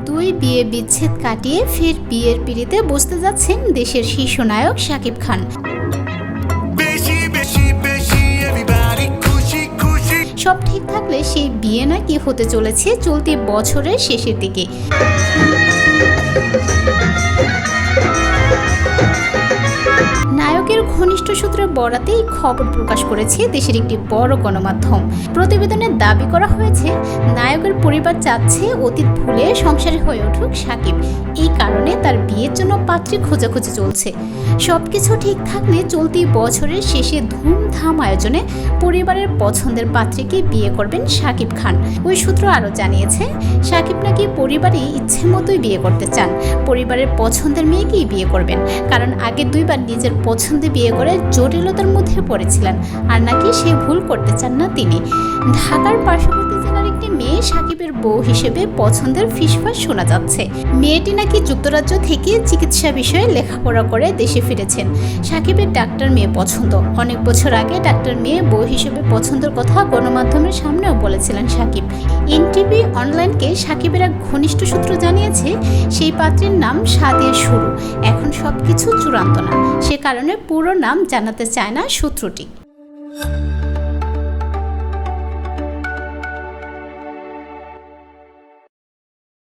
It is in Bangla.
দুই বিয়ে বিচ্ছেদ কাটিয়ে ফের বিয়ের পিড়িতে বসতে যাচ্ছেন দেশের শীর্ষ নায়ক শাকিব খান। সব ঠিক থাকলে সেই বিয়ে নাকি হতে চলেছে চলতি বছরের শেষের দিকে। নায়কের ঘনিষ্ঠ সূত্রের বরাতেই খবর প্রকাশ করেছে দেশের একটি বড় গণমাধ্যম। প্রতিবেদনে দাবি করা হয়েছে, নায়কের পরিবার চাচ্ছে অতীত ভুলে সংসারী হয়ে উঠুক শাকিব। এই কারণে তার বিয়ের জন্য পাত্রী খোঁজাখুঁজি চলছে। সবকিছু ঠিক থাকলে চলতি বছরের শেষে ধুমধাম আয়োজনে পরিবারের পছন্দের পাত্রীকে বিয়ে করবেন শাকিব খান। ওই সূত্র আরও জানিয়েছে, শাকিব নাকি পরিবারই ইচ্ছে মতোই বিয়ে করতে চান, পরিবারের পছন্দের মেয়েকেই বিয়ে করবেন। কারণ আগে দুইবার নিজের পছন্দে বিয়ে করে জটিলতার মধ্যে পড়েছিলেন, আর নাকি সে ভুল করতে চান না তিনি। ঢাকার পার্শ্ববর্তী জেলার একটি মেয়ে শাকিবের বউ হিসেবে পছন্দের ফিসফাস শোনা যাচ্ছে। মেয়েটি নাকি যুক্তরাজ্য থেকে চিকিৎসা বিষয়ে লেখাপড়া করে দেশে ফিরেছেন। শাকিবের ডাক্তার মেয়ে পছন্দ। অনেক বছর আগে ডাক্তার মেয়ে বউ হিসেবে পছন্দের কথা গণমাধ্যমের সামনেও বলেছিলেন শাকিব। এনটিভি অনলাইনকে শাকিবের এক ঘনিষ্ঠ সূত্র জানিয়েছে, সেই পাত্রীর নাম সাদিয়া শুরু। এখন সবকিছু চূড়ান্ত না, সে কারণে পুরো নাম জানাতে চায় না সূত্রটি।